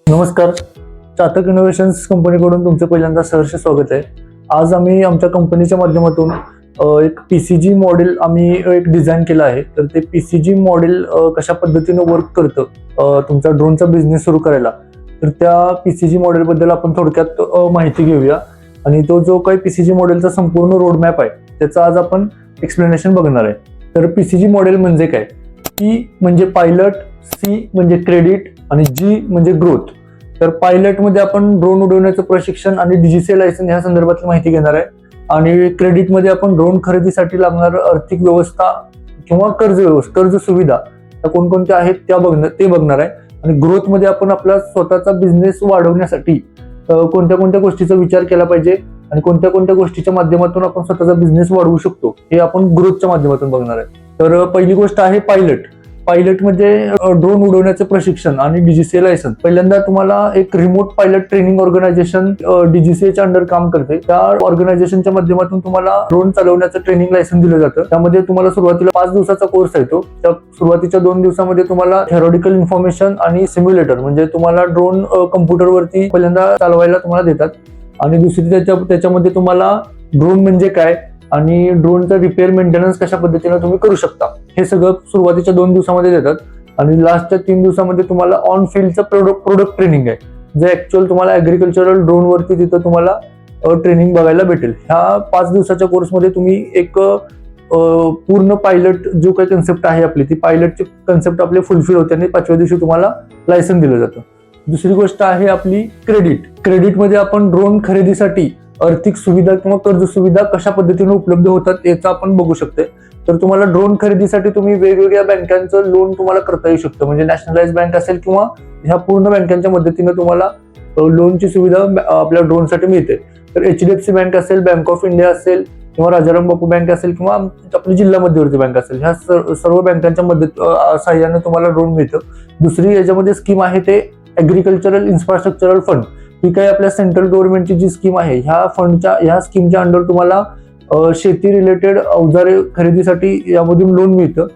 नमस्कार. चातक इनोव्हेशन्स कंपनीकडून तुमचं पहिल्यांदा सहर्ष स्वागत आहे. आज आम्ही आमच्या कंपनीच्या माध्यमातून एक पीसीजी मॉडेल आम्ही एक डिझाईन केलं आहे. तर ते पीसीजी मॉडेल कशा पद्धतीनं वर्क करतं तुमचा ड्रोनचा बिझनेस सुरू करायला, तर त्या पीसीजी मॉडेलबद्दल आपण थोडक्यात माहिती घेऊया. आणि तो जो काही पीसीजी मॉडेलचा संपूर्ण रोडमॅप आहे त्याचा आज आपण एक्सप्लेनेशन बघणार आहे. तर पीसीजी मॉडेल म्हणजे काय? पी म्हणजे पायलट, सी म्हणजे क्रेडिट आणि जी म्हणजे ग्रोथ. तर पायलट मध्ये आपण ड्रोन उडवण्याचं प्रशिक्षण आणि डीजीसीए लायसन्स या संदर्भातली माहिती घेणार आहे. आणि क्रेडिट मध्ये आपण ड्रोन खरेदीसाठी लागणार आर्थिक व्यवस्था किंवा कर्ज सुविधा त्या कोणकोणत्या आहेत ते बघणार आहे. आणि ग्रोथ मध्ये आपण आपला स्वतःचा बिझनेस वाढवण्यासाठी कोणत्या कोणत्या गोष्टीचा विचार केला पाहिजे आणि कोणत्या कोणत्या गोष्टीच्या माध्यमातून आपण स्वतःचा बिझनेस वाढवू शकतो हे आपण ग्रोथच्या माध्यमातून बघणार आहे. तर पहिली गोष्ट आहे पायलट. पायलट म्हणजे ड्रोन उडवण्याचे प्रशिक्षण आणि डीजीसीए लायसन्स. पहिल्यांदा तुम्हाला एक रिमोट पायलट ट्रेनिंग ऑर्गनायझेशन डीजीसीएच्या अंडर काम करते. त्या ऑर्गनायझेशनच्या माध्यमातून तुम्हाला ड्रोन चालवण्याचं ट्रेनिंग लायसन्स दिलं जातं. त्यामध्ये तुम्हाला सुरुवातीला 5 दिवसाचा कोर्स आहे तो. त्या सुरुवातीच्या 2 दिवसामध्ये तुम्हाला थेरॉटिकल इन्फॉर्मेशन आणि सिम्युलेटर म्हणजे तुम्हाला ड्रोन कम्प्युटरवरती पहिल्यांदा चालवायला तुम्हाला देतात. आणि दुसरी त्याच्यामध्ये तुम्हाला ड्रोन म्हणजे काय आणि ड्रोनचा रिपेअर मेंटेनन्स कशा पद्धतीने तुम्ही करू शकता हे सगळं सुरुवातीच्या 2 दिवसामध्ये देतात. आणि लास्टच्या 3 दिवसामध्ये तुम्हाला ऑन फील्डचं प्रोडक्ट ट्रेनिंग आहे, जे ऍक्च्युअल तुम्हाला ऍग्रिकल्चरल ड्रोन वरती तिथं तुम्हाला ट्रेनिंग बघायला भेटेल. ह्या 5 दिवसाच्या कोर्समध्ये तुम्ही एक पूर्ण पायलट जो काही कन्सेप्ट आहे आपली, ती पायलटची कन्सेप्ट आपली फुलफिल होते आणि 5व्या दिवशी तुम्हाला लायसन्स दिलं जातं. दुसरी गोष्ट आहे आपली क्रेडिट. क्रेडिटमध्ये आपण ड्रोन खरेदीसाठी आर्थिक सुविधा किंवा कर्ज सुविधा कशा पद्धतीने उपलब्ध होतात याचं आपण बघू शकतो. तर तुम्हाला ड्रोन खरेदीसाठी तुम्ही वेगवेगळ्या बँकांचं लोन तुम्हाला करता येऊ शकतं. म्हणजे नॅशनलाइज बँक असेल किंवा ह्या पूर्ण बँकांच्या मदतीने तुम्हाला लोनची सुविधा आपल्या ड्रोनसाठी मिळते. तर एचडीएफसी बँक असेल, बँक ऑफ इंडिया असेल किंवा राजाराम बापू बँक असेल किंवा आपली जिल्हा मध्यवर्ती बँक असेल, ह्या सर्व बँकांच्या सहाय्याने तुम्हाला ड्रोन मिळतं. दुसरी याच्यामध्ये स्कीम आहे ते ऍग्रिकल्चरल इन्फ्रास्ट्रक्चरल फंड. ही काही आपल्या सेंट्रल गव्हर्नमेंटची जी स्कीम आहे, ह्या स्कीमच्या अंडर तुम्हाला शेती रिलेटेड अवजारे खरेदीसाठी यामधून लोन मिळतं.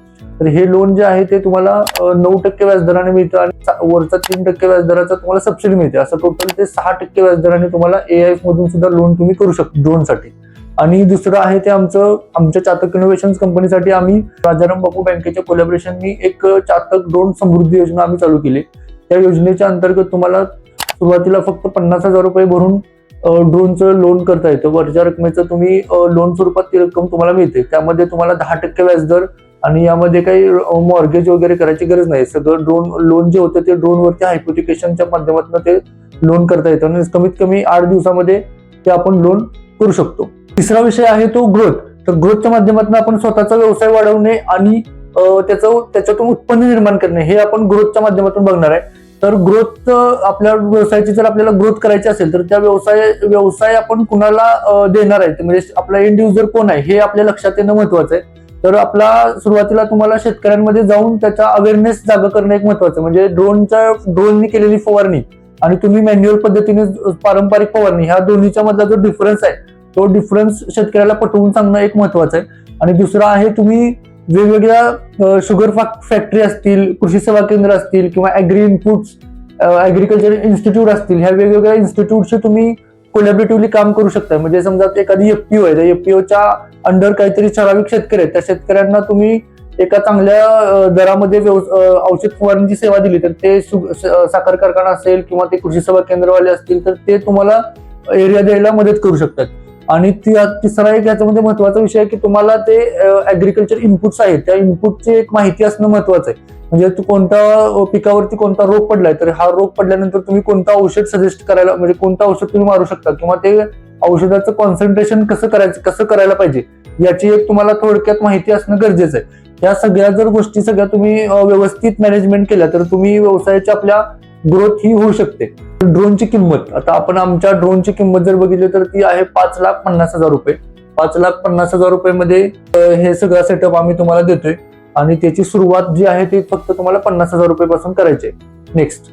तर हे लोन जे आहे ते तुम्हाला 9% व्याजदराने मिळतं आणि वरचा 3% व्याजदराचा तुम्हाला सबसिडी मिळते. असं टोटल ते 6% व्याजदराने तुम्हाला एआयएफ मधून सुद्धा लोन तुम्ही करू शकता ड्रोनसाठी. आणि दुसरं आहे ते आमच्या चातक इनोव्हेशन्स कंपनीसाठी आम्ही राजाराम बापू बँकेच्या कोलॅबोरेशननी एक चातक ड्रोन समृद्धी योजना आम्ही चालू केली. त्या योजनेच्या अंतर्गत तुम्हाला सुरुवातीला फक्त 50,000 रुपये भरून ड्रोनचं लोन करता येतं. वरच्या रकमेचं तुम्ही लोन स्वरूपात ती रक्कम तुम्हाला मिळते. त्यामध्ये तुम्हाला 10% व्याजदर आणि यामध्ये काही मॉर्गेज वगैरे करायची गरज नाही. सगळं लोन जे होतं ते ड्रोनवरती हायपोथिकेशनच्या माध्यमातून ते लोन करता येतं आणि कमीत कमी 8 दिवसामध्ये ते आपण लोन करू शकतो. तिसरा विषय आहे तो ग्रोथ. तर ग्रोथच्या माध्यमातून आपण स्वतःचा व्यवसाय वाढवणे आणि त्याच्यातून उत्पन्न निर्माण करणे हे आपण ग्रोथच्या माध्यमातून बघणार आहे. तर ग्रोथ आपल्या व्यवसायाची जर आपल्याला ग्रोथ करायची असेल तर त्या व्यवसाय आपण कुणाला देणार आहे, म्हणजे आपला एंड युजर कोण आहे हे आपल्या लक्षात येणं महत्वाचं आहे. तर आपला सुरुवातीला तुम्हाला शेतकऱ्यांमध्ये जाऊन त्याचा अवेअरनेस जागा करणं एक महत्वाचं. म्हणजे ड्रोननी केलेली फवारणी आणि तुम्ही मॅन्युअल पद्धतीने पारंपरिक फवारणी ह्या दोन्हीच्या मधला जो डिफरन्स आहे तो डिफरन्स शेतकऱ्याला पटवून सांगणं एक महत्वाचं आहे. आणि दुसरं आहे तुम्ही वेगवेगळ्या शुगर फॅक्टरी असतील, कृषी सेवा केंद्र असतील किंवा ऍग्रिकल्चर इन्स्टिट्यूट असतील, ह्या वेगवेगळ्या इन्स्टिट्यूटशी तुम्ही कोलॅबरेटिव्हली काम करू शकता. म्हणजे समजा एखादी एफपीओ आहे, त्या एफपीओच्या अंडर काहीतरी ठराविक शेतकरी आहेत, त्या शेतकऱ्यांना तुम्ही एका चांगल्या दरामध्ये औषध फवारणीची सेवा दिली तर ते साखर कारखाना असेल किंवा ते कृषी सेवा केंद्रवाले असतील तर ते तुम्हाला एरिया द्यायला मदत करू शकतात. आणि तिसरा एक याच्यामध्ये महत्वाचा विषय आहे की तुम्हाला ते ऍग्रिकल्चर इनपुट्स आहेत, त्या इनपुटची एक माहिती असणं महत्वाचं आहे. म्हणजे कोणत्या पिकावरती कोणता रोग पडलाय, तर हा रोग पडल्यानंतर तुम्ही कोणतं औषध सजेस्ट करायला, म्हणजे कोणतं औषध तुम्ही मारू शकता किंवा ते औषधाचं कॉन्सन्ट्रेशन कसं करायला पाहिजे याची एक तुम्हाला थोडक्यात माहिती असणं गरजेचं आहे. या सगळ्या जर गोष्टी तुम्ही व्यवस्थित मॅनेजमेंट केल्या तर तुम्ही व्यवसायाच्या आपल्या ग्रोथ ही होऊ शकते. ड्रोनची किंमत, आता आपण आमच्या ड्रोनची किंमत जर बघितली तर ती आहे 5,50,000 रुपये. 5,50,000 रुपये मध्ये हे सगळं सेटअप आम्ही तुम्हाला देतोय आणि त्याची सुरुवात जी आहे ती फक्त तुम्हाला 50,000 रुपये पासून करायची आहे. नेक्स्ट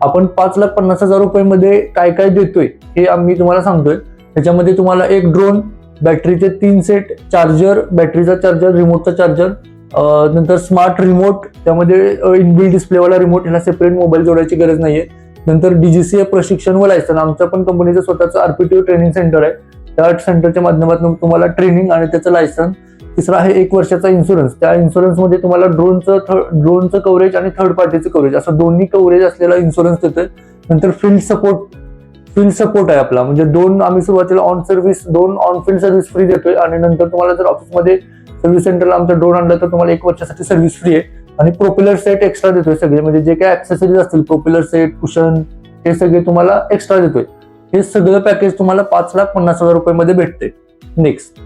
आपण 5,50,000 रुपये मध्ये काय काय देतोय हे आम्ही तुम्हाला सांगतोय. त्याच्यामध्ये तुम्हाला एक ड्रोन, बॅटरीचे 3 सेट, चार्जर, बॅटरीचा चार्जर, रिमोटचा चार्जर, नंतर स्मार्ट रिमोट, त्यामध्ये इनबिल्ट डिस्प्लेवाला रिमोट, ह्याला सेपरेट मोबाईल जोडायची गरज नाहीये. नंतर DGCA प्रशिक्षण व लायसन, आमच्या पण कंपनीचं स्वतःचं RPTO ट्रेनिंग सेंटर आहे. त्या सेंटरच्या माध्यमातून तुम्हाला ट्रेनिंग आणि त्याचं लायसन. तिसरा आहे 1 वर्षाचा इन्शुरन्स. त्या इन्शुरन्समध्ये तुम्हाला ड्रोनचं कव्हरेज आणि थर्ड पार्टीचं कव्हरेज असं दोन्ही कव्हरेज असलेला इन्शुरन्स देतोय. नंतर फील्ड सपोर्ट आहे आपला, म्हणजे आम्ही सुरुवातीला ऑन फील्ड सर्व्हिस फ्री देतोय आणि नंतर तुम्हाला जर ऑफिसमध्ये सर्व्हिस सेंटरला आमचा ड्रोन आणला तर तुम्हाला 1 वर्षासाठी सर्व्हिस फ्री आहे. आणि प्रोपेलर सेट एक्स्ट्रा देतोय सगळे, म्हणजे जे काही ऍक्सेसरीज असतील प्रोपेलर सेट, कुशन, हे सगळे तुम्हाला एक्स्ट्रा देतोय. हे सगळं पॅकेज तुम्हाला 5,50,000 रुपये भेटते. नेक्स्ट,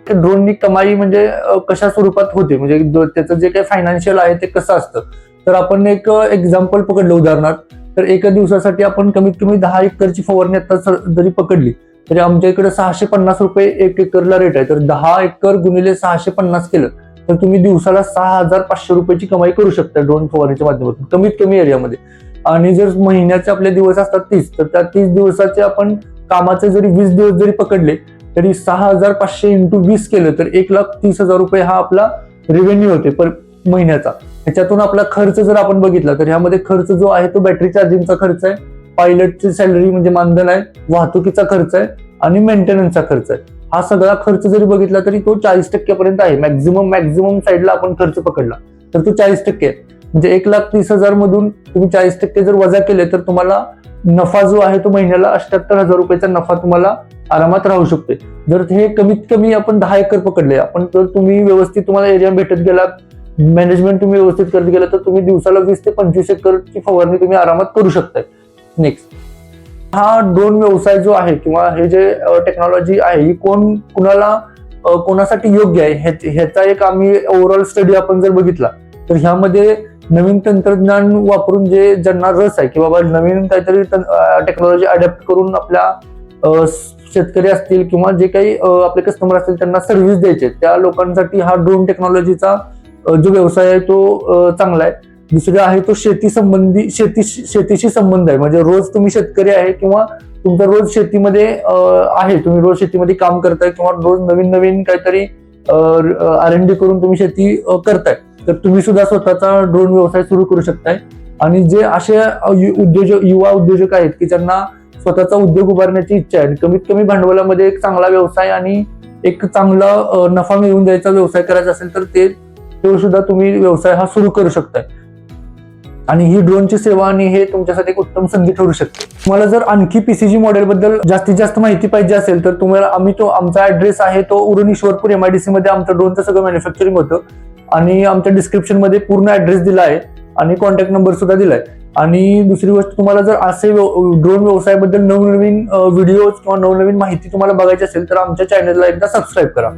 ड्रोननी कमाई म्हणजे कशा स्वरूपात होते, म्हणजे त्याचं जे काही फायनान्शियल आहे ते कसं असतं. तर आपण एक एक्झाम्पल पकडलं उदाहरणार्थ, तर एका दिवसासाठी आपण कमीत कमी 10 एकरची फवारणी आता जरी पकडली तरी आमच्या इकडे 650 रुपये 1 एकरला रेट आहे. तर 10 एकर गुणिले 650 केलं तर तुम्ही दिवसाला 6,500 रुपयाची कमाई करू शकता ड्रोन फवारणीच्या माध्यमातून कमीत कमी एरियामध्ये. आणि जर महिन्याचे आपले दिवस असतात 30, तर त्या 30 दिवसाचे आपण कामाचे जरी 20 दिवस जरी पकडले तरी 6,500 इंटू 20 केलं तर 1,30,000 रुपये हा आपला रेव्हेन्यू होते पर महिन्याचा. ह्याच्यातून आपला खर्च जर आपण बघितला तर ह्यामध्ये खर्च जो आहे तो बॅटरी चार्जिंगचा खर्च आहे, पायलटची सॅलरी म्हणजे मानधन आहे, वाहतुकीचा खर्च आहे आणि मेंटेनन्सचा खर्च आहे. हा सगळा खर्च जरी बघितला तरी तो 40% पर्यंत आहे. मॅक्झिमम साईडला आपण खर्च पकडला तर तो 40% आहे. म्हणजे 1,30,000 मधून तुम्ही 40% जर वजा केले तर तुम्हाला नफा जो आहे तो महिन्याला 78,000 रुपयाचा नफा तुम्हाला आरामात राहू शकते. जर हे कमीत कमी आपण 10 एकर पकडले आपण, तर तुम्ही व्यवस्थित तुम्हाला एरिया भेटत गेला, मॅनेजमेंट तुम्ही व्यवस्थित करत गेला तर तुम्ही दिवसाला 20 ते 25 एकरची फवारणी तुम्ही आरामात करू शकताय. नेक्स्ट, हा ड्रोन व्यवसाय जो आहे किंवा हे जे टेक्नॉलॉजी आहे ही कोणासाठी योग्य आहे ह्याचा एक आम्ही ओव्हरऑल स्टडी आपण जर बघितला तर ह्यामध्ये नवीन तंत्रज्ञान वापरून ज्यांना रस आहे की बाबा नवीन काहीतरी टेक्नॉलॉजी अडॅप्ट करून आपल्या शेतकरी असतील किंवा जे काही आपले कस्टमर असतील त्यांना सर्व्हिस द्यायचे, त्या लोकांसाठी हा ड्रोन टेक्नॉलॉजीचा जो व्यवसाय आहे तो चांगला आहे. दुसरा आहे तो शेतीशी संबंध आहे, म्हणजे रोज तुम्ही शेतकरी आहे किंवा तुमचा रोज शेतीमध्ये आहे, तुम्ही रोज शेतीमध्ये काम करताय किंवा रोज नवीन काहीतरी R&D करून तुम्ही शेती करताय तर तुम्ही सुद्धा स्वतःचा ड्रोन व्यवसाय सुरू करू शकताय. आणि जे असे युवा उद्योजक आहेत की ज्यांना स्वतःचा उद्योग उभारण्याची इच्छा आहे आणि कमीत कमी भांडवलामध्ये एक चांगला व्यवसाय आणि एक चांगला नफा मिळवून द्यायचा व्यवसाय करायचा असेल तर ते सुद्धा तुम्ही व्यवसाय हा सुरू करू शकताय. आणि ही ड्रोनची सेवा आणि हे तुमच्यासाठी एक उत्तम संधी ठरू शकते. तुम्हाला जर आणखी PCG मॉडेल बद्दल जास्तीत जास्त माहिती पाहिजे असेल तर तुम्हाला आमचा ऍड्रेस आहे तो उरण ईश्वरपूर MIDC मध्ये आमचं ड्रोनचं सगळं मॅन्युफॅक्चरिंग होतं आणि आमच्या डिस्क्रिप्शन मध्ये पूर्ण ऍड्रेस दिला आहे आणि कॉन्टॅक्ट नंबर सुद्धा दिलाय. आणि दुसरी गोष्ट, तुम्हाला जर असे ड्रोन व्यवसायाबद्दल नवनवीन व्हिडिओज किंवा नवनवीन माहिती तुम्हाला बघायची असेल तर आमच्या चॅनलला एकदा सबस्क्राईब करा.